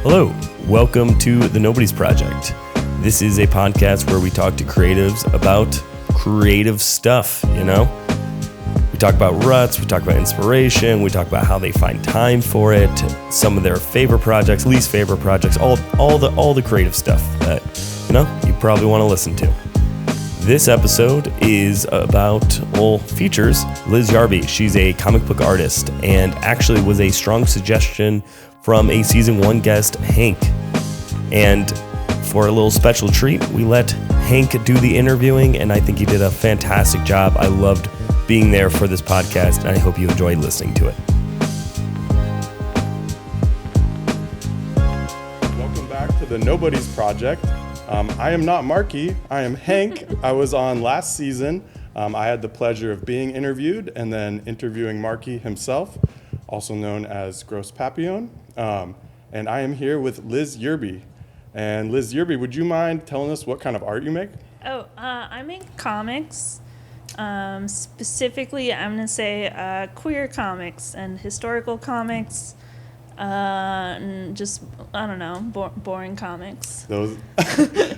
Hello, welcome to the Nøbodies Project. This is a podcast where we talk to creatives about creative stuff, you know? We talk about ruts, we talk about inspiration, we talk about how they find time for it, some of their favorite projects, least favorite projects, all the creative stuff that, you know, you probably want to listen to. This episode is features Liz Yerby. She's a comic book artist and actually was a strong suggestion from a season 1 guest, Hank. And for a little special treat, we let Hank do the interviewing, and I think he did a fantastic job. I loved being there for this podcast, and I hope you enjoyed listening to it. Welcome back to the Nøbodies Project. I am not Marky, I am Hank. I was on last season. I had the pleasure of being interviewed and then interviewing Marky himself, also known as Gross Papillon. And I am here with Liz Yerby. And Liz Yerby, would you mind telling us what kind of art you make? I make comics. Specifically, I'm going to say queer comics and historical comics. And just, I don't know, boring comics. Those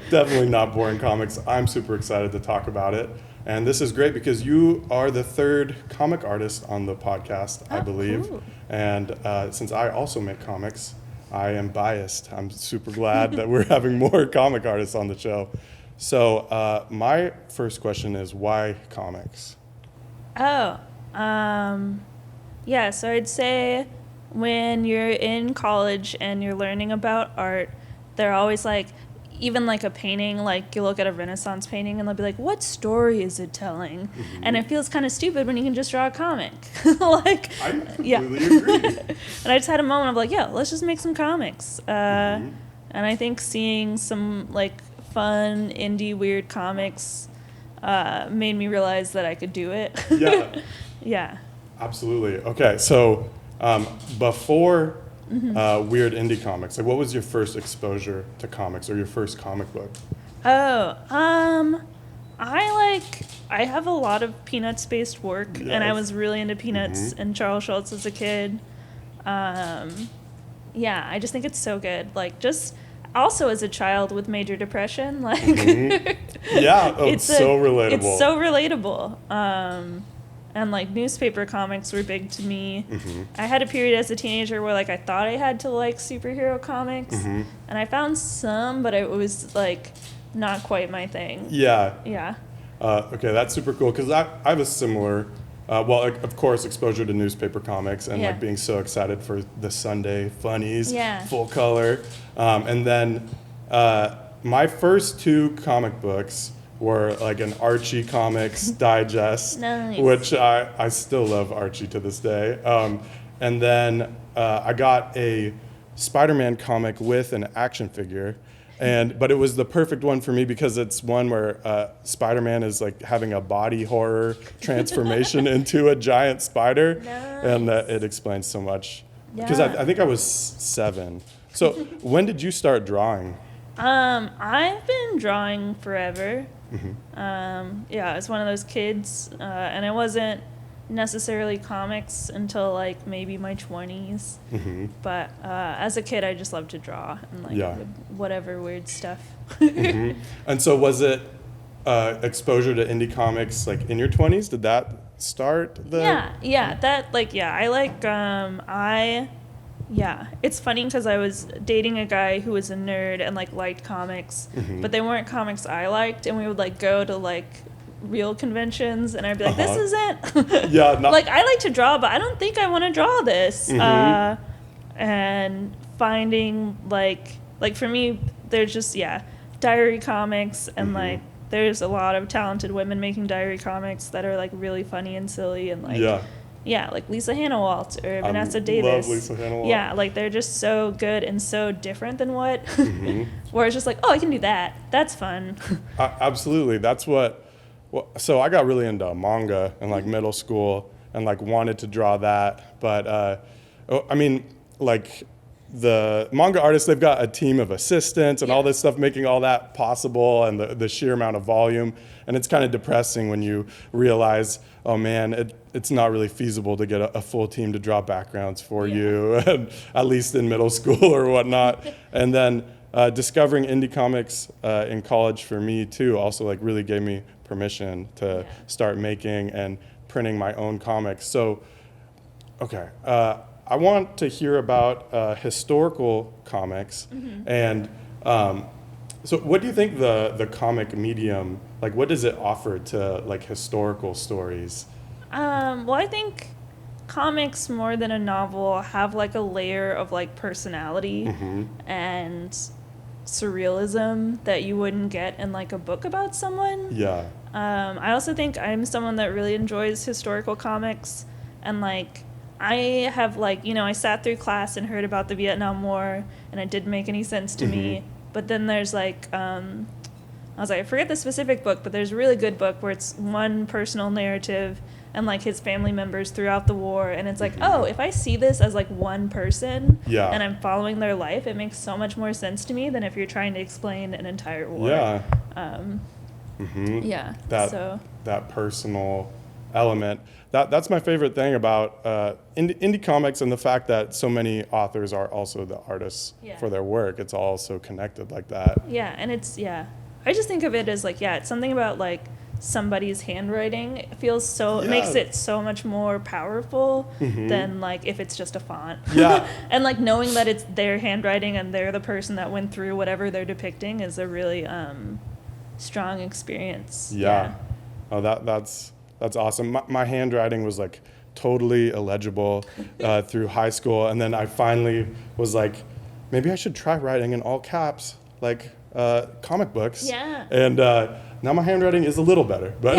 definitely not boring comics. I'm super excited to talk about it. And this is great because you are the third comic artist on the podcast, I believe. Cool. And since I also make comics, I am biased. I'm super glad that we're having more comic artists on the show. So my first question is, why comics? So I'd say when you're in college and you're learning about art, they're always like, even like a painting, like you look at a Renaissance painting and they'll be like, what story is it telling? Mm-hmm. And it feels kind of stupid when you can just draw a comic. I completely agree. And I just had a moment of like, let's just make some comics. And I think seeing some like fun, indie, weird comics made me realize that I could do it. Yeah. Yeah. Absolutely. Okay, so before weird indie comics, like what was your first exposure to comics or your first comic book? I have a lot of Peanuts-based work, yes. And I was really into Peanuts and Charles Schultz as a kid. I just think it's so good. Like, just also as a child with major depression, like, it's so relatable. It's so relatable. And like newspaper comics were big to me. Mm-hmm. I had a period as a teenager where like I thought I had to like superhero comics, and I found some, but it was like not quite my thing. Yeah. Okay, that's super cool because I have a similar, of course, exposure to newspaper comics and like being so excited for the Sunday funnies, full color, and then my first 2 comic books were like an Archie Comics digest, nice. Which I still love Archie to this day. And then I got a Spider-Man comic with an action figure, but it was the perfect one for me because it's one where Spider-Man is like having a body horror transformation into a giant spider, nice. And it explains so much. Because I think I was 7. So when did you start drawing? I've been drawing forever. I was one of those kids, and it wasn't necessarily comics until like maybe my 20s. But as a kid, I just loved to draw and like whatever weird stuff. And so was it exposure to indie comics like in your 20s? Did that start? It's funny because I was dating a guy who was a nerd and like liked comics, but they weren't comics I liked, and we would like go to like real conventions, and I'd be like, this isn't like I like to draw, but I don't think I want to draw this. And finding like for me, there's just diary comics, and like there's a lot of talented women making diary comics that are like really funny and silly and like like Lisa Hannawalt or Vanessa Davis. Love Lisa Hannawalt. Yeah, like they're just so good and so different than what. Where it's just like, I can do that. That's fun. Absolutely. That's what. So I got really into manga in like middle school and like wanted to draw that, but I mean, like the manga artists, they've got a team of assistants and all this stuff making all that possible, and the sheer amount of volume. And it's kind of depressing when you realize, oh man, it's not really feasible to get a full team to draw backgrounds for you, at least in middle school or whatnot. And then discovering indie comics in college for me too also like really gave me permission to start making and printing my own comics. So, okay, I want to hear about historical comics. And so what do you think the comic medium, like what does it offer to like historical stories? Well, I think comics more than a novel have like a layer of like personality and surrealism that you wouldn't get in like a book about someone. Yeah. I also think I'm someone that really enjoys historical comics, and like I have like, you know, I sat through class and heard about the Vietnam War, and it didn't make any sense to me. But then there's like, I was like, I forget the specific book, but there's a really good book where it's one personal narrative and like his family members throughout the war, and it's like, oh, if I see this as like one person and I'm following their life, it makes so much more sense to me than if you're trying to explain an entire war. That personal element. That's my favorite thing about indie comics, and the fact that so many authors are also the artists for their work. It's all so connected like that. Yeah, and it's, I just think of it as like, it's something about like somebody's handwriting. It feels so, it makes it so much more powerful than like if it's just a font. Yeah. And like knowing that it's their handwriting and they're the person that went through whatever they're depicting is a really strong experience. Yeah. Oh, that's awesome. My handwriting was like totally illegible through high school, and then I finally was like, maybe I should try writing in all caps, like comic books. Yeah. And now my handwriting is a little better. But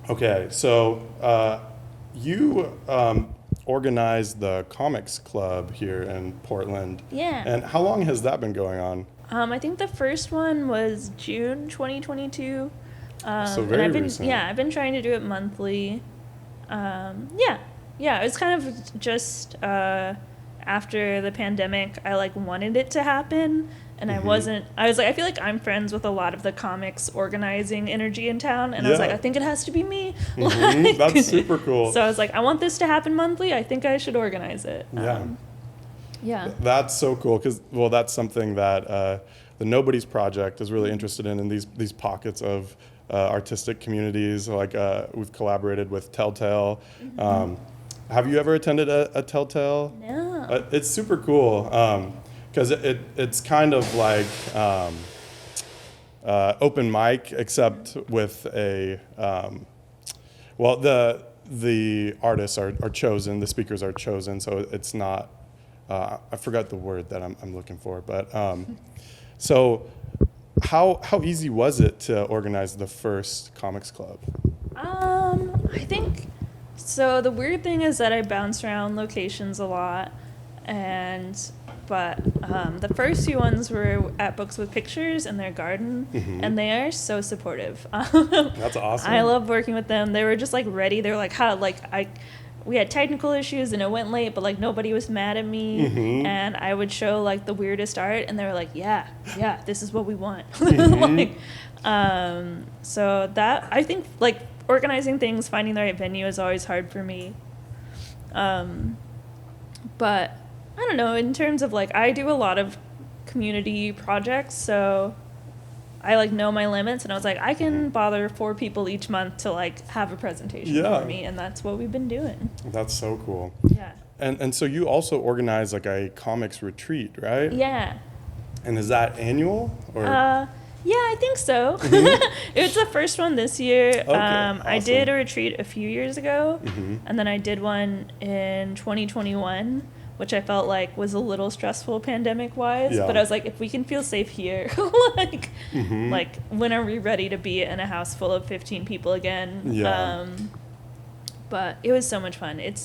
okay, so you organized the comics club here in Portland. Yeah. And how long has that been going on? I think the first one was June 2022. So very recent. Yeah, I've been trying to do it monthly. It was kind of just after the pandemic, I like wanted it to happen, and I was like, I feel like I'm friends with a lot of the comics organizing energy in town, and I was like, I think it has to be me. Like, that's super cool. So I was like, I want this to happen monthly. I think I should organize it. That's so cool, because that's something that the Nøbodies project is really interested in these pockets of artistic communities. Like we've collaborated with Telltale. Have you ever attended a Telltale? No. It's super cool because it's kind of like open mic, except with a the artists are chosen, the speakers are chosen, so it's not. I forgot the word that I'm looking for, but so. How easy was it to organize the first comics club? I think so. The weird thing is that I bounce around locations a lot, but the first few ones were at Books with Pictures in their garden, and they are so supportive. That's awesome. I love working with them. They were just like ready. They were like, we had technical issues and it went late, but like nobody was mad at me, and I would show like the weirdest art, and they were like, yeah, this is what we want. So that, I think like organizing things, finding the right venue is always hard for me. But I don't know, in terms of like, I do a lot of community projects, so I like know my limits, and I was like, I can bother 4 people each month to like have a presentation for me, and that's what we've been doing. That's so cool. Yeah. And so you also organize like a comics retreat, right? Yeah. And is that annual or? Yeah, I think so. It was the first one this year. Okay, awesome. I did a retreat a few years ago, and then I did one in 2021. Which I felt like was a little stressful pandemic-wise, but I was like, if we can feel safe here, like when are we ready to be in a house full of 15 people again? Yeah. But it was so much fun. It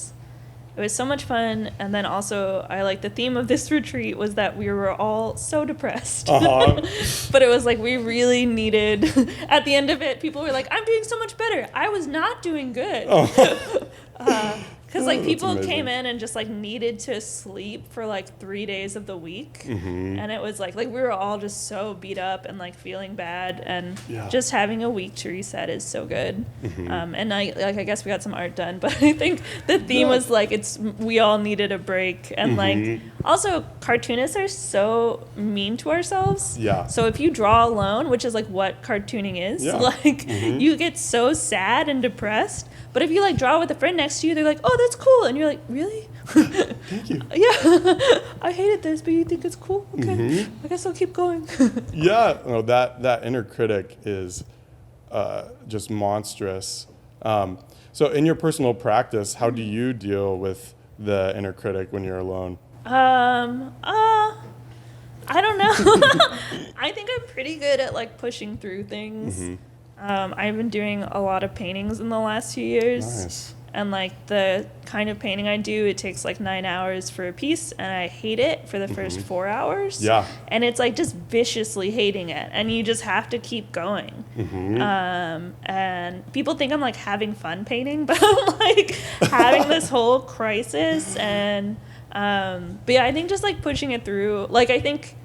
was so much fun, and then also I like the theme of this retreat was that we were all so depressed, but it was like we really needed. At the end of it, people were like, "I'm doing so much better. I was not doing good." Because, like, people came in and just, like, needed to sleep for, like, 3 days of the week. And it was, like, we were all just so beat up and, like, feeling bad. And just having a week to reset is so good. And, I guess we got some art done. But I think the theme was, like, we all needed a break. And, like, also, cartoonists are so mean to ourselves. Yeah. So if you draw alone, which is, like, what cartooning is, like, you get so sad and depressed. But if you, like, draw with a friend next to you, they're like, oh, that's cool. And you're like, really? Thank you. Yeah. I hated this, but you think it's cool? Okay. I guess I'll keep going. No, that inner critic is just monstrous. So in your personal practice, how do you deal with the inner critic when you're alone? I don't know. I think I'm pretty good at, like, pushing through things. I've been doing a lot of paintings in the last few years. Nice. And, like, the kind of painting I do, it takes, like, 9 hours for a piece, and I hate it for the first 4 hours. Yeah. And it's, like, just viciously hating it, and you just have to keep going. And people think I'm, like, having fun painting, but I'm, like, having this whole crisis. And but yeah, I think just, like, pushing it through. Like, I think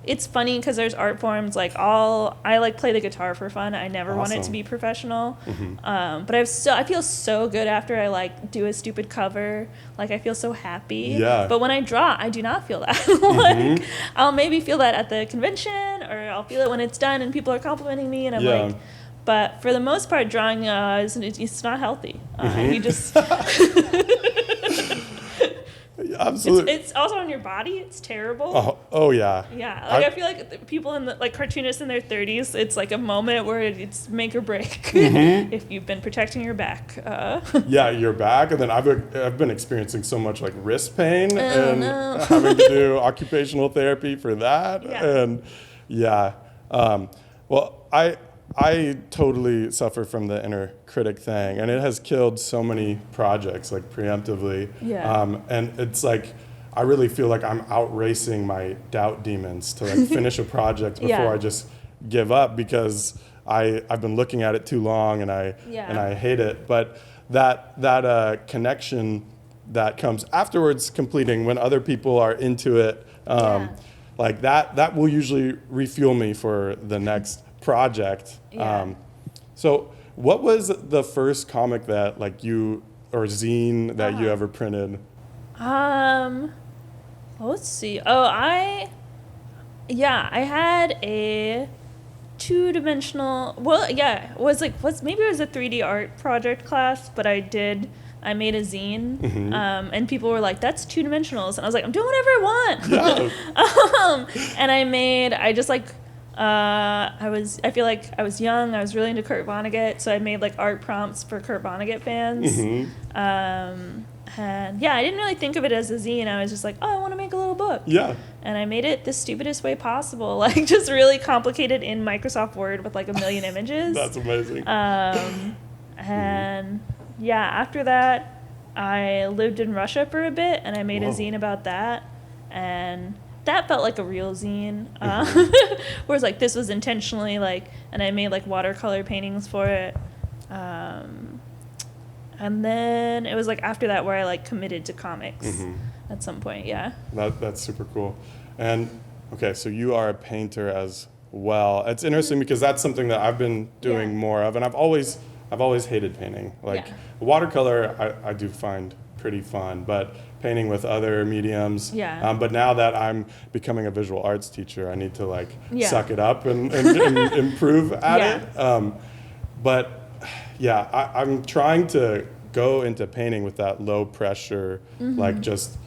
it's funny because there's art forms, like, I, like, play the guitar for fun. I never want it to be professional. But I feel so good after I, like, do a stupid cover. Like, I feel so happy. Yeah. But when I draw, I do not feel that. Like, I'll maybe feel that at the convention, or I'll feel it when it's done and people are complimenting me, and I'm like, but for the most part, drawing it's not healthy. You just Absolutely. It's also on your body. It's terrible. Oh yeah. Yeah, like I feel like the people like cartoonists in their 30s, it's like a moment where it's make or break if you've been protecting your back. Yeah, your back, and then I've been experiencing so much, like, wrist pain and having to do occupational therapy for that. And well, I totally suffer from the inner critic thing, and it has killed so many projects, like, preemptively. And it's like, I really feel like I'm outracing my doubt demons to, like, finish a project before I just give up, because I've been looking at it too long and I hate it. But that connection that comes afterwards completing, when other people are into it, like that will usually refuel me for the next project. So what was the first comic that, like, you, or zine that you ever printed? Let's see. I had a 2-dimensional, maybe it was a 3D art project class, but I made a zine, and people were like, that's 2-dimensionals, and I was like, I'm doing whatever I want. And I feel like I was young. I was really into Kurt Vonnegut, so I made, like, art prompts for Kurt Vonnegut fans. And I didn't really think of it as a zine. I was just like, oh, I want to make a little book. And I made it the stupidest way possible, like, just really complicated in Microsoft Word with, like, 1 million images. That's amazing. And after that, I lived in Russia for a bit, and I made a zine about that, and that felt like a real zine. Whereas, like, this was intentionally, like, and I made, like, watercolor paintings for it. And then it was, like, after that where I, like, committed to comics at some point. That's super cool. And okay, so you are a painter as well. It's interesting because that's something that I've been doing more of, and I've always hated painting. Like, watercolor I do find pretty fun, but painting with other mediums. But now that I'm becoming a visual arts teacher, I need to, like, suck it up and improve at it. But I'm trying to go into painting with that low pressure, like, just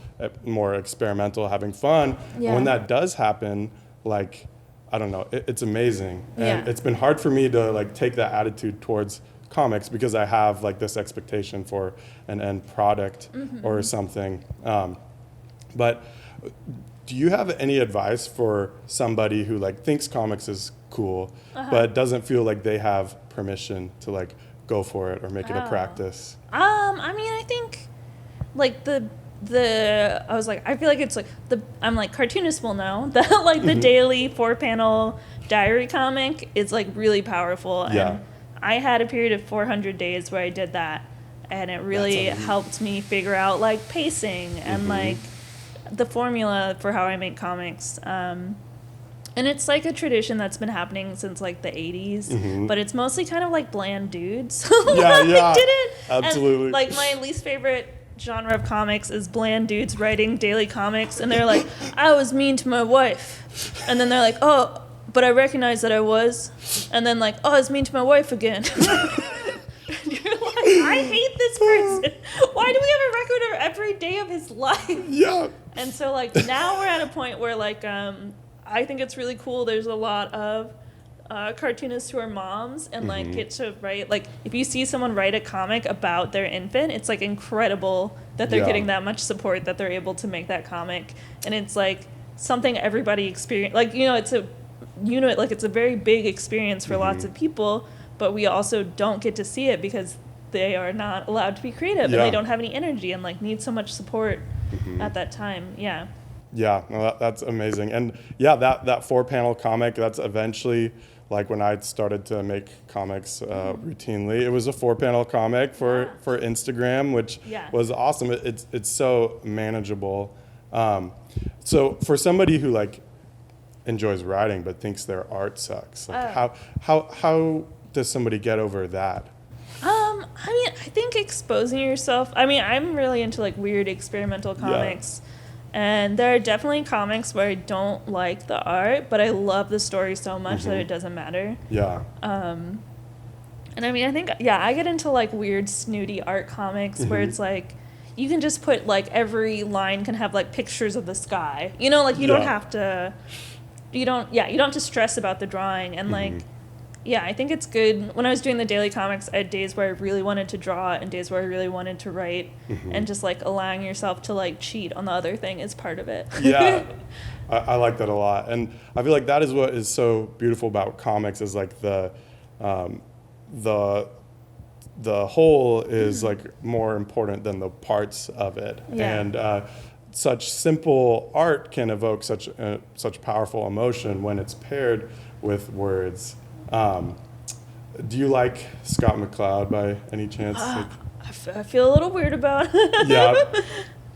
more experimental, having fun. And when that does happen, like, I don't know, it's amazing. And it's been hard for me to, like, take that attitude towards comics because I have, like, this expectation for an end product or something. But do you have any advice for somebody who, like, thinks comics is cool, but doesn't feel like they have permission to, like, go for it or make it a practice? I mean, I think, like, I feel like it's like I'm like, cartoonists will know that, like, the daily 4-panel diary comic is, like, really powerful. And I had a period of 400 days where I did that, and it really helped me figure out like pacing and like the formula for how I make comics. And it's like a tradition that's been happening since like the 80s, but it's mostly kind of like bland dudes. Yeah, did it. Absolutely. And, like, my least favorite genre of comics is bland dudes writing daily comics, and they're like, I was mean to my wife. And then they're like, oh, but I recognize that I was. And then like, oh, I was mean to my wife again. And you're like, I hate this person. Why do we have a record of every day of his life? Yeah. And so like now we're at a point where like I think it's really cool. There's a lot of cartoonists who are moms and like get to write, like if you see someone write a comic about their infant, it's like incredible that they're getting that much support, that they're able to make that comic. And it's like something everybody experience, like, you know, it's a unit, like it's a very big experience for lots of people, but we also don't get to see it because they are not allowed to be creative and they don't have any energy and like need so much support at that time. Yeah, no, that's amazing. And yeah, that 4-panel comic, that's eventually, like when I started to make comics routinely, it was a 4-panel comic for Instagram, which was awesome. It's so manageable. So for somebody who like enjoys writing but thinks their art sucks, like how does somebody get over that? I mean, I think exposing yourself, I mean, I'm really into like weird experimental comics. And there are definitely comics where I don't like the art, but I love the story so much that it doesn't matter. Yeah. And I mean, I think, I get into like weird snooty art comics where it's like, you can just put like every line can have like pictures of the sky. You know, like you don't have to, you don't have to stress about the drawing. And like, I think it's good. When I was doing the daily comics, I had days where I really wanted to draw and days where I really wanted to write, and just like allowing yourself to like cheat on the other thing is part of it. Yeah, I like that a lot. And I feel like that is what is so beautiful about comics is like the whole is like more important than the parts of it. And such simple art can evoke such powerful emotion when it's paired with words. Do you like Scott McCloud by any chance? I feel a little weird about it.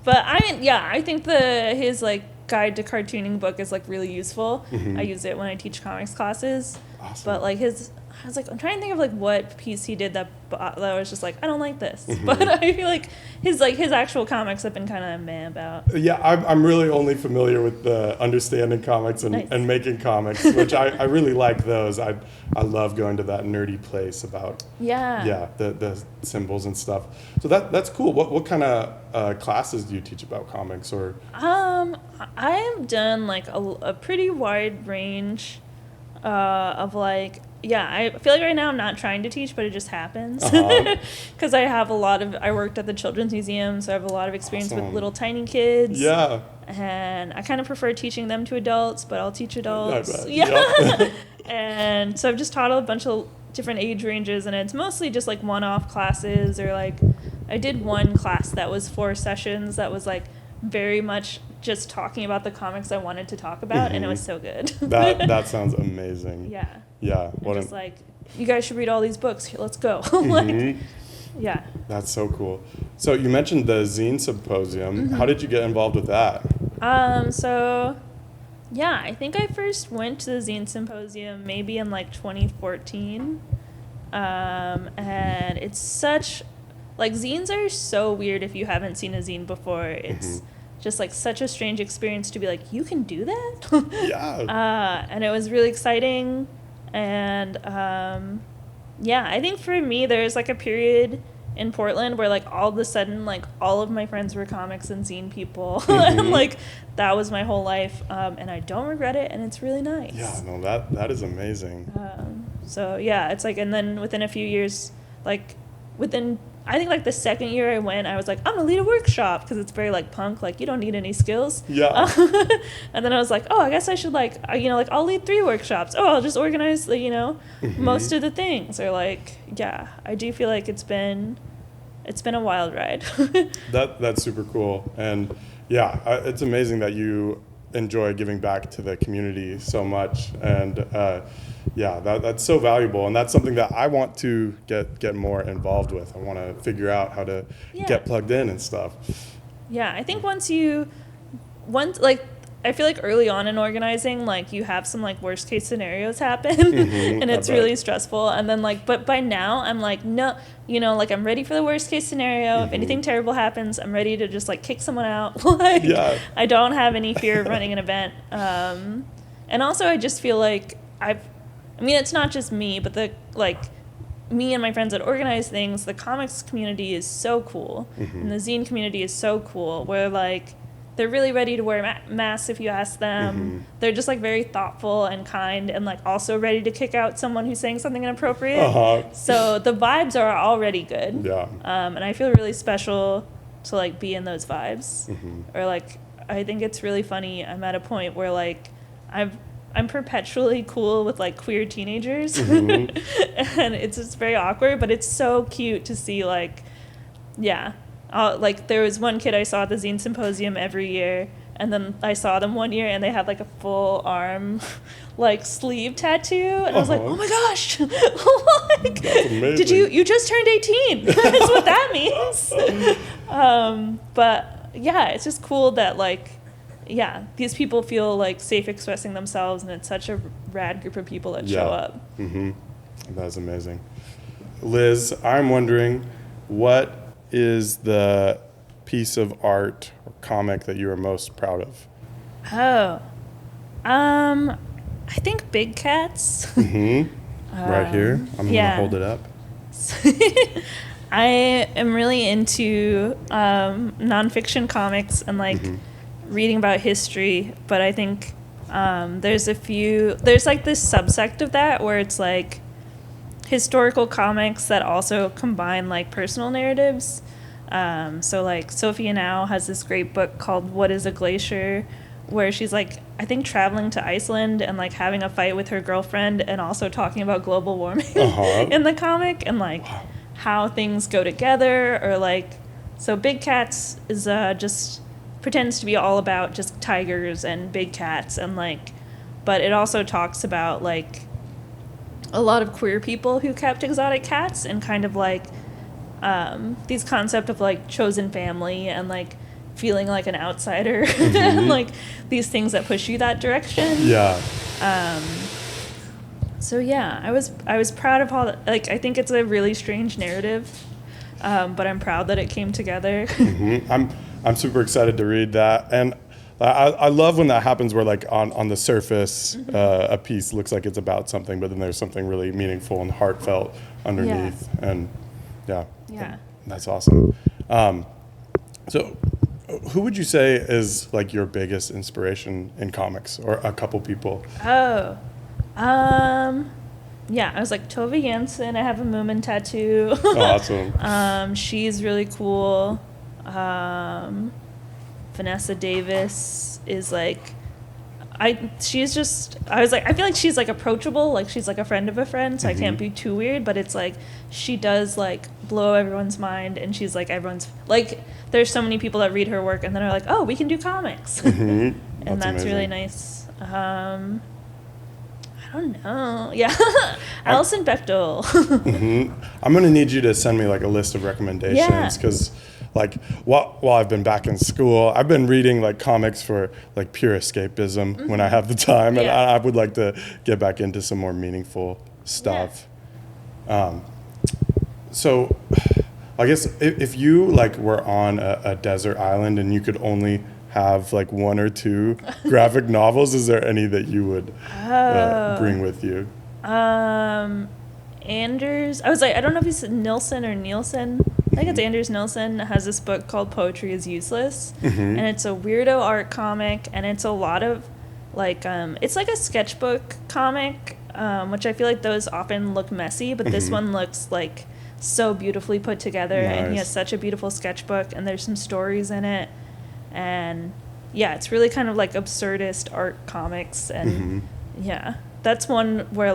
But I think his like guide to cartooning book is like really useful. I use it when I teach comics classes. Awesome. But like I'm trying to think of like what piece he did that I was just like, I don't like this. But I feel like his actual comics I've been kind of meh about. Yeah, I'm really only familiar with the understanding comics and making comics, which I really like those. I love going to that nerdy place about the symbols and stuff. So that's cool. What kind of classes do you teach about comics or? I have done like a pretty wide range of like. Yeah, I feel like right now I'm not trying to teach, but it just happens. Because I worked at the Children's Museum, so I have a lot of experience with little tiny kids. Yeah. And I kind of prefer teaching them to adults, but I'll teach adults. Yeah. And so I've just taught a bunch of different age ranges, and it's mostly just like one-off classes, or like I did one class that was 4 sessions that was like very much just talking about the comics I wanted to talk about, and it was so good. That sounds amazing. Yeah. Yeah. Just like, you guys should read all these books. Here, let's go. Yeah. That's so cool. So you mentioned the zine symposium. How did you get involved with that? So I think I first went to the zine symposium maybe in like 2014. And it's such, like, zines are so weird if you haven't seen a zine before. It's just like such a strange experience to be like, you can do that? Yeah. And it was really exciting. And I think for me there's like a period in Portland where like all of a sudden like all of my friends were comics and zine people. And like that was my whole life, and I don't regret it, and it's really nice. Yeah, no, that is amazing. So yeah, it's like, and then within a few years, like I think like the second year I went, I was like, I'm gonna lead a workshop, because it's very like punk, like you don't need any skills. Yeah. And then I was like, oh, I guess I should like, like I'll lead 3 workshops. Oh, I'll just organize the, most of the things. Or like, yeah, I do feel like it's been a wild ride. That's super cool. And yeah, it's amazing that you enjoy giving back to the community so much, and that's so valuable, and that's something that I want to get more involved with. I want to figure out how to get plugged in and stuff. Yeah, I think once I feel like early on in organizing, like you have some like worst case scenarios happen and it's really stressful. And then but by now I'm like, no, like I'm ready for the worst case scenario. If anything terrible happens, I'm ready to just like kick someone out. I don't have any fear of running an event. And also I just feel like it's not just me, but me and my friends that organize things, the comics community is so cool. And the zine community is so cool. Where they're really ready to wear masks if you ask them. They're just like very thoughtful and kind, and like also ready to kick out someone who's saying something inappropriate. So the vibes are already good. And I feel really special to like be in those vibes. Or like I think it's really funny. I'm at a point where like I'm perpetually cool with like queer teenagers, and it's just very awkward, but it's so cute to see there was one kid I saw at the Zine Symposium every year, and then I saw them one year and they had like a full arm like sleeve tattoo, and I was like, oh my gosh, did you just turned 18? That's what that means. But yeah, it's just cool that these people feel like safe expressing themselves, and it's such a rad group of people that show up. That's amazing. Liz, I'm wondering, what is the piece of art or comic that you are most proud of? I think Big Cats. Right here. I'm gonna hold it up. I am really into nonfiction comics and reading about history, but I think there's like this subsect of that where it's like historical comics that also combine like personal narratives. So like Sophia Now has this great book called What is a Glacier, where she's like, I think traveling to Iceland and like having a fight with her girlfriend and also talking about global warming in the comic, and how things go together. Or so Big Cats is just pretends to be all about just tigers and big cats, and but it also talks about a lot of queer people who kept exotic cats, and kind of these concept of chosen family and feeling like an outsider and these things that push you that direction. So yeah, I was proud of how I think it's a really strange narrative, but I'm proud that it came together. I'm super excited to read that, and I love when that happens where on the surface a piece looks like it's about something, but then there's something really meaningful and heartfelt underneath. And that's awesome. So who would you say is your biggest inspiration in comics, or a couple people? I was Tove Jansson. I have a Moomin tattoo. Awesome. She's really cool. Vanessa Davis is I feel like she's approachable, she's a friend of a friend, so I can't be too weird, but it's she does blow everyone's mind, and she's everyone's there's so many people that read her work and then are oh, we can do comics. And that's really nice. I don't know. Yeah. Alison Bechtel. I'm gonna need you to send me a list of recommendations, because while I've been back in school, I've been reading comics for pure escapism when I have the time, and I would like to get back into some more meaningful stuff. So I guess if you were on a desert island and you could only have one or two graphic novels, is there any that you would bring with you? Anders, I don't know if he's Nilsson or Nielsen. I think it's Anders Nilsson has this book called Poetry is Useless, and it's a weirdo art comic, and it's a lot of it's a sketchbook comic, which I feel those often look messy, but this one looks so beautifully put together. Nice. And he has such a beautiful sketchbook, and there's some stories in it, and it's really kind of absurdist art comics, and that's one where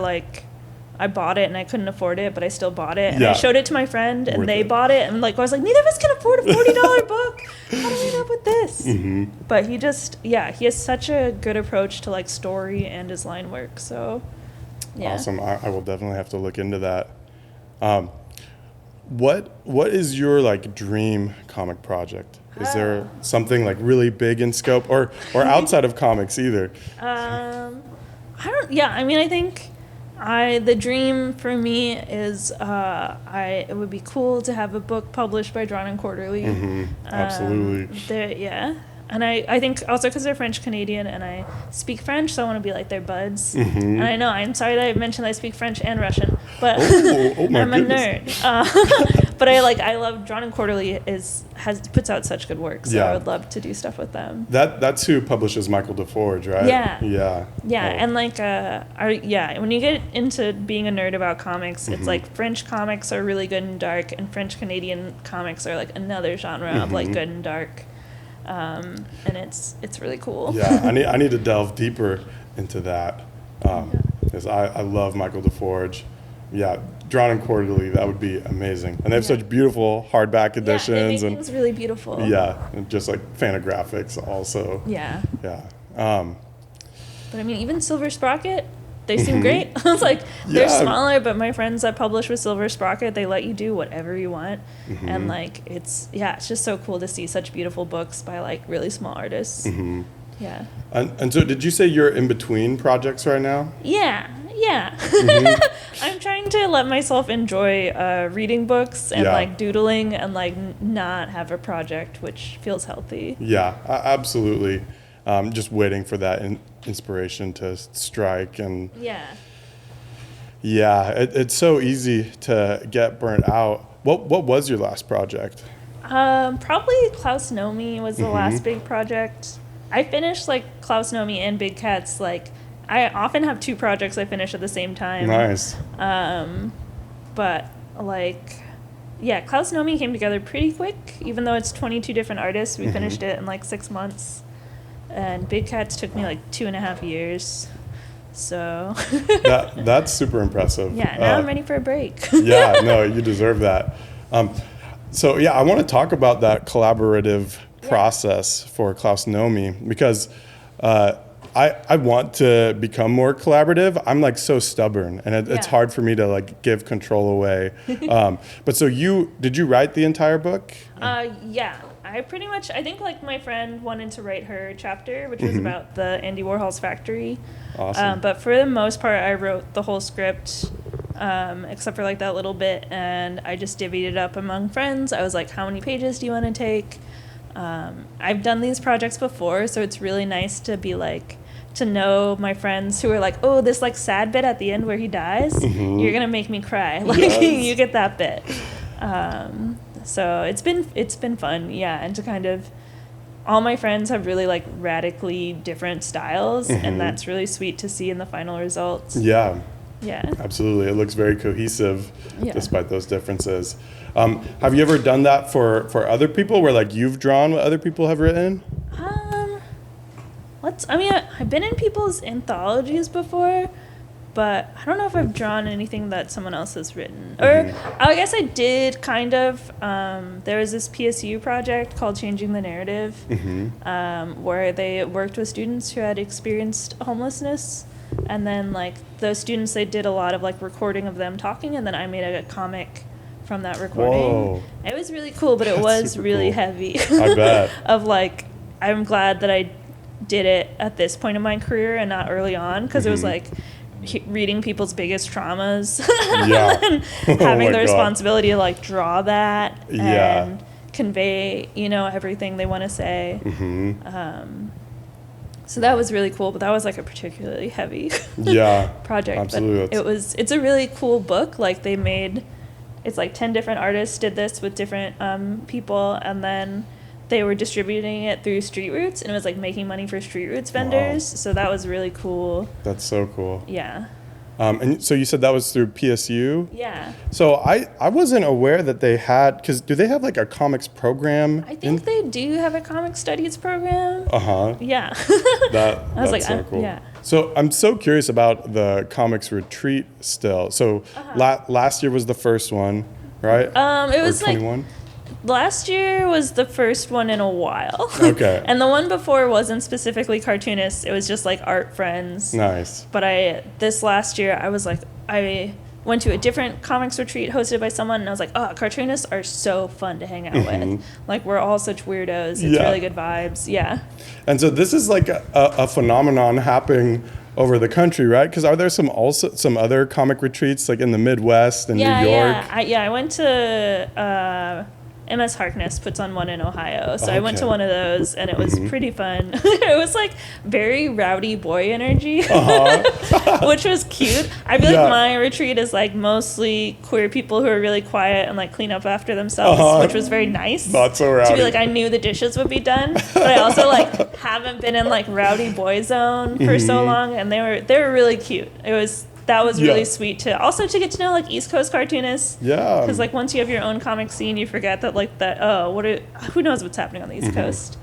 I bought it and I couldn't afford it, but I still bought it. And Yeah. I showed it to my friend and Worth they it. bought it. And like, I was like, neither of us can afford a $40 book. How do we end up with this? Mm-hmm. But he just, he has such a good approach to like story and his line work. So, yeah. Awesome. I will definitely have to look into that. What is your like dream comic project? Is there something like really big in scope or outside of comics either? I think the dream for me is it would be cool to have a book published by Drawn and Quarterly. Absolutely. And I think also because they're French Canadian and I speak French, so I want to be like their buds. And I know, I'm sorry that I mentioned I speak French and Russian, but my I'm goodness. a nerd. But I love Drawn and Quarterly puts out such good work, so I would love to do stuff with them. That's who publishes Michael DeForge, right? Yeah. And when you get into being a nerd about comics, it's like French comics are really good and dark, and French Canadian comics are like another genre of like good and dark. And it's really cool. Yeah, I need to delve deeper into that because I love Michael DeForge. Yeah, Drawn and Quarterly, that would be amazing. And they have such beautiful hardback editions. Yeah, they make things really beautiful. Yeah, and just like Fantagraphics also. Yeah. Yeah. But I mean, even Silver Sprocket, they seem great. I was like, they're smaller, but my friends that publish with Silver Sprocket, they let you do whatever you want. And like, it's just so cool to see such beautiful books by like really small artists. Yeah. And so did you say you're in between projects right now? Yeah. I'm trying to let myself enjoy reading books and like doodling and like not have a project, which feels healthy. Yeah, absolutely. Just waiting for that inspiration to strike. And it's so easy to get burnt out. What was your last project? Probably Klaus Nomi was the last big project. I finished like Klaus Nomi and Big Cats. Like I often have two projects I finish at the same time. Nice. But like, Klaus Nomi came together pretty quick. Even though it's 22 different artists, we finished it in like 6 months. And Big Cats took me like 2.5 years. So that's super impressive. Yeah, now I'm ready for a break. Yeah, no, you deserve that. So I want to talk about that collaborative process for Klaus Nomi because I want to become more collaborative. I'm like so stubborn, and it's hard for me to like give control away. But so did you write the entire book? Yeah. I think like my friend wanted to write her chapter, which was about the Andy Warhol's factory. Awesome. But for the most part, I wrote the whole script, except for like that little bit, and I just divvied it up among friends. I was like, how many pages do you want to take? I've done these projects before, so it's really nice to be like, to know my friends who are like, oh, this like sad bit at the end where he dies, you're going to make me cry. Like, you get that bit. So it's been fun, and to kind of, all my friends have really like radically different styles, and that's really sweet to see in the final results. Yeah, absolutely. It looks very cohesive despite those differences. Have you ever done that for other people, where like you've drawn what other people have written? I've been in people's anthologies before, but I don't know if I've drawn anything that someone else has written. Or I guess I did kind of. There was this PSU project called Changing the Narrative, where they worked with students who had experienced homelessness. And then like those students, they did a lot of like recording of them talking, and then I made a comic from that recording. Whoa. It was really cool, but it was really heavy. I bet. Of like, I'm glad that I did it at this point in my career and not early on, because it was like reading people's biggest traumas and having the responsibility to like draw that and convey, everything they want to say. So that was really cool, but that was like a particularly heavy project. Absolutely. But it's a really cool book. Like it's like 10 different artists did this with different people, and then they were distributing it through Street Roots, and it was like making money for Street Roots vendors. Wow. So that was really cool. That's so cool. Yeah. And so you said that was through PSU? Yeah. So I wasn't aware that they had, because do they have like a comics program? I think they do have a comic studies program. Uh-huh. Yeah. That's so cool. Yeah. So I'm so curious about the comics retreat still. So last year was the first one, right? It was 21? Last year was the first one in a while. Okay. And the one before wasn't specifically cartoonists. It was just like art friends. Nice. But this last year, I went to a different comics retreat hosted by someone, and I was like, oh, cartoonists are so fun to hang out with. Like, we're all such weirdos. It's really good vibes. Yeah. And so this is like a phenomenon happening over the country, right? Because are there some other comic retreats like in the Midwest and New York? Yeah. I went to MS Harkness puts on one in Ohio, so I went to one of those, and it was pretty fun. It was like very rowdy boy energy, which was cute. I feel like my retreat is like mostly queer people who are really quiet and like clean up after themselves, which was very nice. Not so rowdy. To be like, I knew the dishes would be done, but I also like haven't been in like rowdy boy zone for so long, and they were really cute. That was really sweet to get to know like East Coast cartoonists. Yeah. Because like once you have your own comic scene, you forget that like who knows what's happening on the East Coast.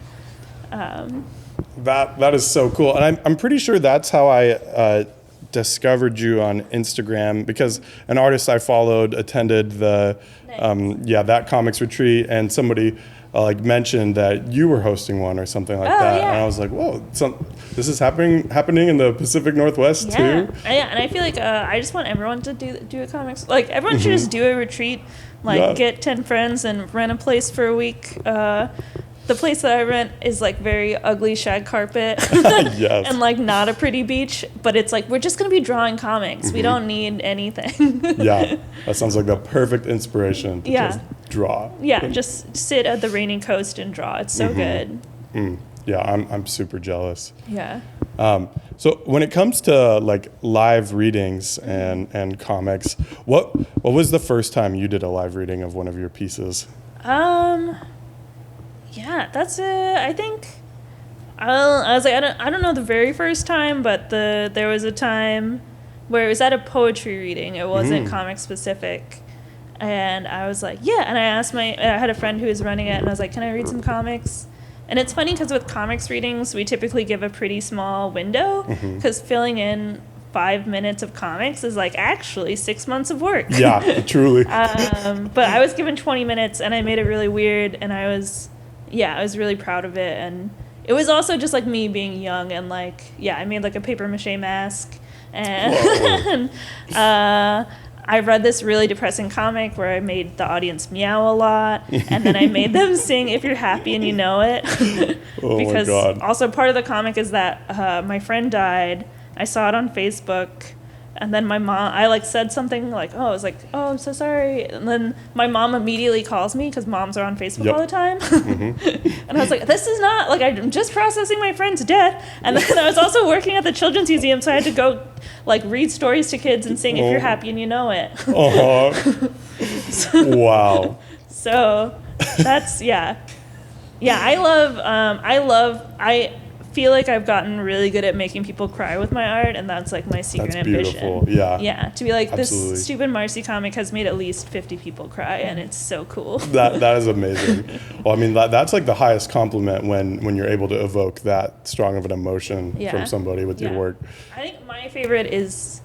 That is so cool, and I'm pretty sure that's how I discovered you on Instagram, because an artist I followed attended the that comics retreat, and somebody mentioned that you were hosting one or something like that. Yeah. And I was like, whoa, this is happening in the Pacific Northwest too? Yeah, and I feel like I just want everyone to do a comics. Like, everyone should just do a retreat, get 10 friends and rent a place for a week. The place that I rent is like very ugly shag carpet and like not a pretty beach, but it's like, we're just going to be drawing comics. We don't need anything. Yeah, that sounds like the perfect inspiration to just draw. Yeah, just sit at the rainy coast and draw. It's so good. Yeah, I'm super jealous. Yeah. So when it comes to like live readings and comics, what was the first time you did a live reading of one of your pieces? Yeah, that's it. I think I was like, I don't know the very first time, but there was a time where it was at a poetry reading. It wasn't comic specific, and I was like, yeah. And I had a friend who was running it, and I was like, can I read some comics? And it's funny because with comics readings, we typically give a pretty small window, because filling in 5 minutes of comics is like actually 6 months of work. Yeah, truly. But I was given 20 minutes, and I made it really weird, and I was really proud of it. And it was also just like me being young, and like, I made like a paper mache mask, and I read this really depressing comic where I made the audience meow a lot, and then I made them sing "If You're Happy and You Know It." Because my God. Also part of the comic is that my friend died. I saw it on Facebook, and then my mom, I said something like, I was like, oh, I'm so sorry. And then my mom immediately calls me, because moms are on Facebook all the time. And I was like, this is not, I'm just processing my friend's death. And then I was also working at the Children's Museum, so I had to go, read stories to kids and sing If You're Happy and You Know It. Wow. So that's, I feel like I've gotten really good at making people cry with my art, and that's my secret ambition. Beautiful. Yeah. To be Absolutely. This stupid Marcy comic has made at least 50 people cry, and it's so cool. That is amazing. Well, I mean, that's the highest compliment when you're able to evoke that strong of an emotion from somebody with your work. I think my favorite is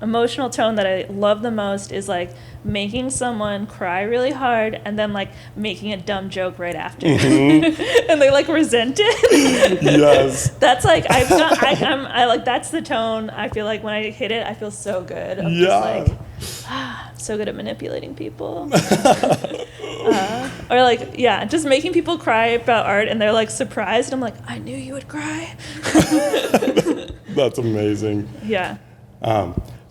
emotional tone that I love the most is making someone cry really hard and then making a dumb joke right after, and they resent it. Yes, that's that's the tone. I feel when I hit it, I feel so good. I'm just so good at manipulating people. Or just making people cry about art, and they're surprised. I'm I knew you would cry. That's amazing. Yeah.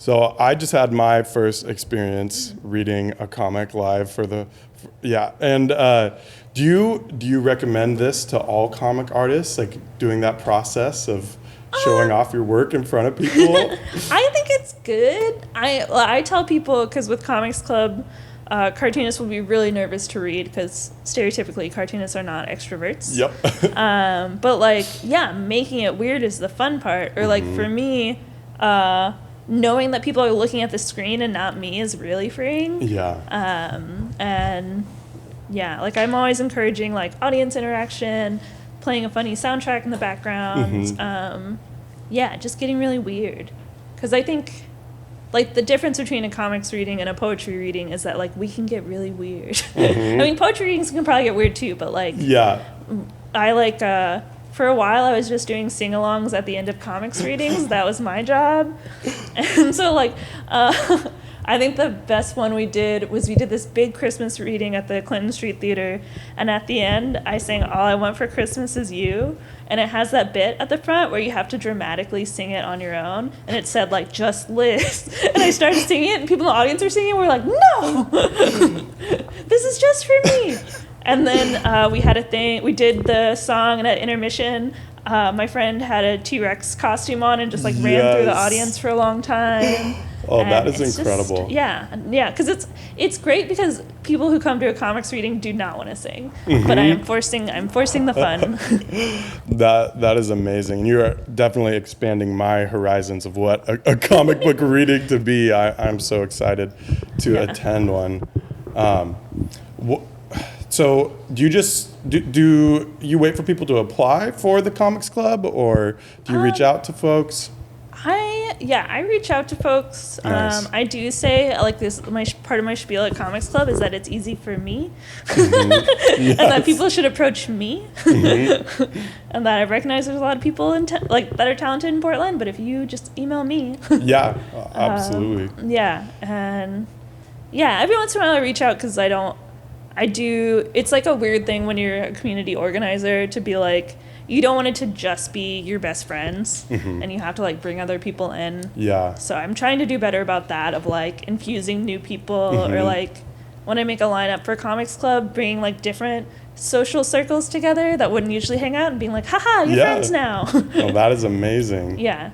So I just had my first experience reading a comic live and do you recommend this to all comic artists, doing that process of showing off your work in front of people? I think it's good. I tell people, because with Comics Club, cartoonists will be really nervous to read, because stereotypically cartoonists are not extroverts. Yep. But making it weird is the fun part. Or for me, knowing that people are looking at the screen and not me is really freeing. Yeah. I'm always encouraging audience interaction, playing a funny soundtrack in the background. yeah, just getting really weird. Because I think, like, the difference between a comics reading and a poetry reading is that, like, we can get really weird. Mm-hmm. I mean, poetry readings can probably get weird too, but, like, Yeah. I, like, for a while I was just doing sing-alongs at the end of comics readings. That was my job. And so, like, I think the best one we did was we did this big Christmas reading at the Clinton Street Theater, and at the end I sang All I Want for Christmas Is You, and it has that bit at the front where you have to dramatically sing it on your own, and it said, like, just Liz. And I started singing it, and people in the audience were singing it, and we're like, no! This is just for me! And then we had a thing, we did the song, and at intermission, my friend had a T-Rex costume on and just, like, ran through the audience for a long time. Oh, And that is it's incredible. Yeah, because it's great because people who come to a comics reading do not want to sing, but I'm forcing the fun. That is amazing. You are definitely expanding my horizons of what a comic book reading to be. I'm so excited to attend one. So do you just do you wait for people to apply for the comics club, or do you reach out to folks? I reach out to folks. Nice. I do say, like, this, part of my spiel at Comics Club is that it's easy for me, Yes. and that people should approach me, and that I recognize there's a lot of people that are talented in Portland, but if you just email me. Yeah, absolutely. And every once in a while I reach out because it's like a weird thing when you're a community organizer to be like, you don't want it to just be your best friends, and you have to, like, bring other people in. Yeah. So I'm trying to do better about that, of, like, infusing new people, or, like, when I make a lineup for Comics Club, bringing, like, different social circles together that wouldn't usually hang out and being like, haha, you're friends now. Oh, that is amazing. Yeah.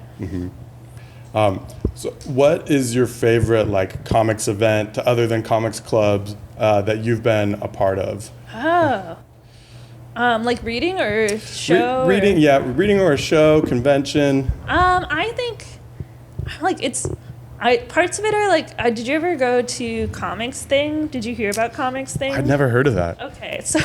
So what is your favorite, like, comics event other than comics clubs that you've been a part of? Oh. Like reading or show? Reading or a show, convention. I think, like, parts of it are like, did you ever go to Comics Thing? Did you hear about Comics Thing? I'd never heard of that. Okay, so,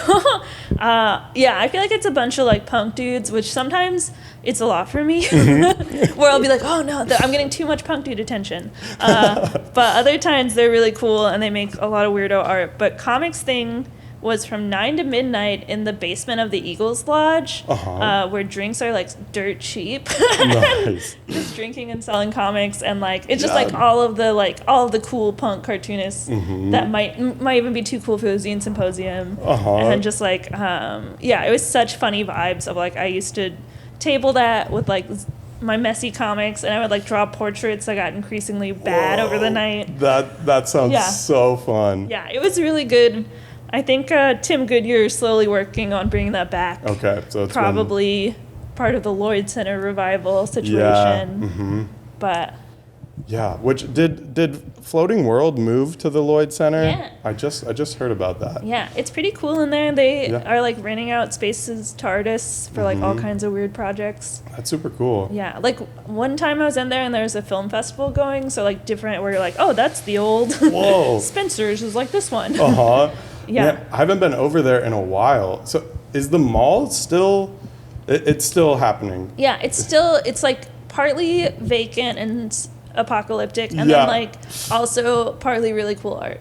I feel like it's a bunch of, like, punk dudes, which sometimes it's a lot for me, where I'll be like, oh no, I'm getting too much punk dude attention. But other times they're really cool and they make a lot of weirdo art. But Comics Thing was from 9 to midnight in the basement of the Eagles Lodge, where drinks are, like, dirt cheap. Nice. Just drinking and selling comics, and, like, it's just like all of the cool punk cartoonists that might even be too cool for the Zine Symposium. And just, like, it was such funny vibes of, like, I used to table that with, like, my messy comics, and I would, like, draw portraits that got increasingly bad over the night. That sounds so fun. Yeah, it was really good. I think Tim Goodyear is slowly working on bringing that back. Okay, so it's probably part of the Lloyd Center revival situation. Yeah. But yeah, which did Floating World move to the Lloyd Center? Yeah. I just heard about that. Yeah, it's pretty cool in there. They are, like, renting out spaces to artists for, like, all kinds of weird projects. That's super cool. Yeah, like, one time I was in there and there was a film festival going, so, like, different, where you're like, oh, that's the old Spencer's is like this one. Yeah. I haven't been over there in a while. So is the mall still, it's still happening? Yeah, it's like partly vacant and apocalyptic, and then, like, also partly really cool art.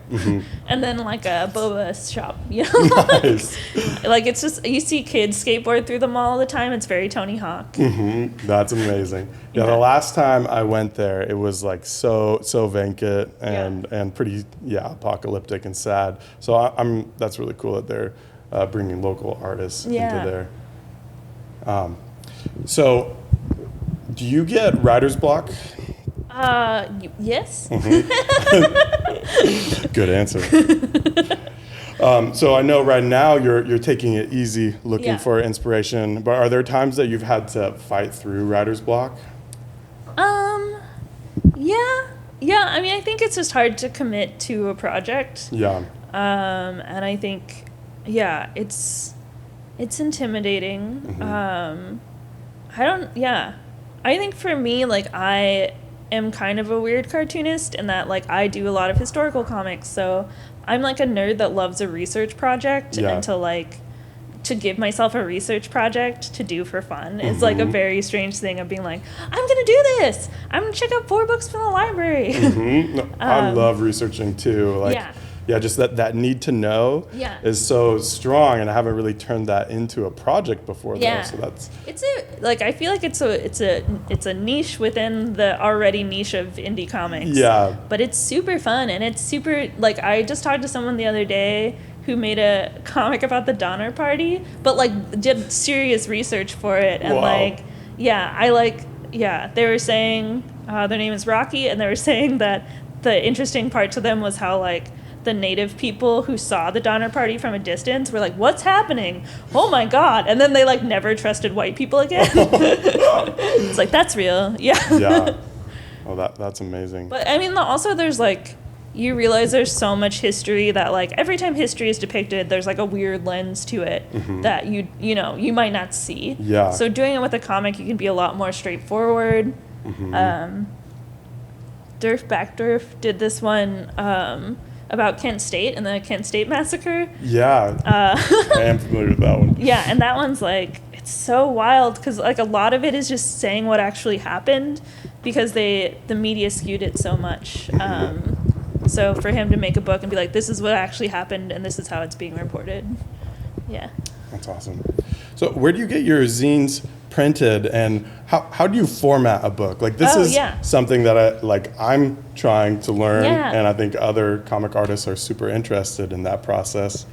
And then, like, a boba shop, you know? Nice. Like, it's just, you see kids skateboard through the mall all the time. It's very Tony Hawk. That's amazing. Yeah, the last time I went there, it was, like, so vacant and pretty apocalyptic and sad. So that's really cool that they're bringing local artists into there. So do you get writer's block? Yes. Good answer. So I know right now you're taking it easy, looking for inspiration, but are there times that you've had to fight through writer's block? Yeah. I mean, I think it's just hard to commit to a project. Yeah. And I think, it's intimidating. I think for me, like, I am kind of a weird cartoonist in that, like, I do a lot of historical comics, so I'm, like, a nerd that loves a research project and to, like, to give myself a research project to do for fun is like a very strange thing of being like, I'm gonna do this. I'm gonna check out 4 books from the library. No, I love researching too. Like, just that need to know is so strong, and I haven't really turned that into a project before though. So that's I feel like it's a niche within the already niche of indie comics. Yeah. But it's super fun, and it's super, like, I just talked to someone the other day who made a comic about the Donner Party, but like did serious research for it, and they were saying their name is Rocky, and they were saying that the interesting part to them was how like the native people who saw the Donner Party from a distance were like, what's happening? Oh my God. And then they like never trusted white people again. It's like, that's real. Yeah. Oh, that's amazing. But I mean, also there's like, you realize there's so much history that like every time history is depicted, there's like a weird lens to it that you might not see. Yeah. So doing it with a comic, you can be a lot more straightforward. Durf Backdurf did this one about Kent State and the Kent State massacre. Yeah, I am familiar with that one. Yeah, and that one's like, it's so wild because like a lot of it is just saying what actually happened because the media skewed it so much. So for him to make a book and be like, this is what actually happened and this is how it's being reported. Yeah. That's awesome. So where do you get your zines printed, and how do you format a book? Like this is something that I'm trying to learn, and I think other comic artists are super interested in that process.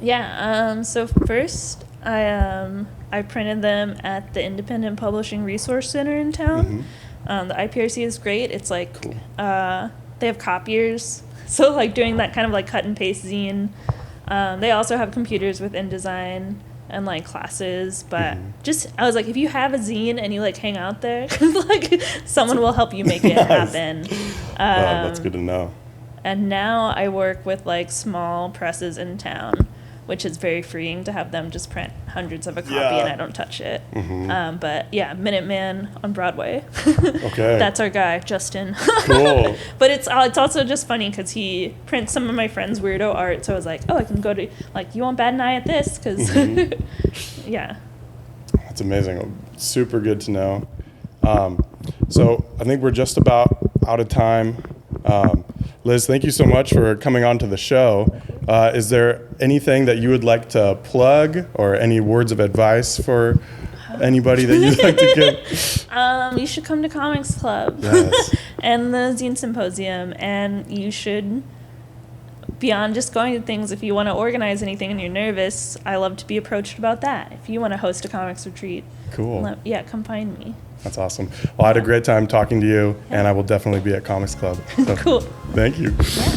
Yeah. So first, I printed them at the Independent Publishing Resource Center in town. The IPRC is great. It's like cool. They have copiers, so like doing that kind of like cut and paste zine. They also have computers with InDesign and like classes, but I was like, if you have a zine and you like hang out there, like someone will help you make it happen. That's good to know. And now I work with like small presses in town, which is very freeing to have them just print hundreds of a copy and I don't touch it. But yeah, Minuteman on Broadway. Okay. That's our guy, Justin. Cool. But it's also just funny because he prints some of my friends' weirdo art. So I was like, oh, I can go to, like, you won't bat an eye at this? Because, yeah. That's amazing. Super good to know. So I think we're just about out of time. Liz, thank you so much for coming on to the show. Is there anything that you would like to plug or any words of advice for anybody that you'd like to give? You should come to Comics Club and the Zine Symposium, and you should, beyond just going to things, if you want to organize anything and you're nervous, I love to be approached about that. If you want to host a comics retreat, come find me. That's awesome. Well, I had a great time talking to you, and I will definitely be at Comics Club. So, cool. Thank you. Yeah.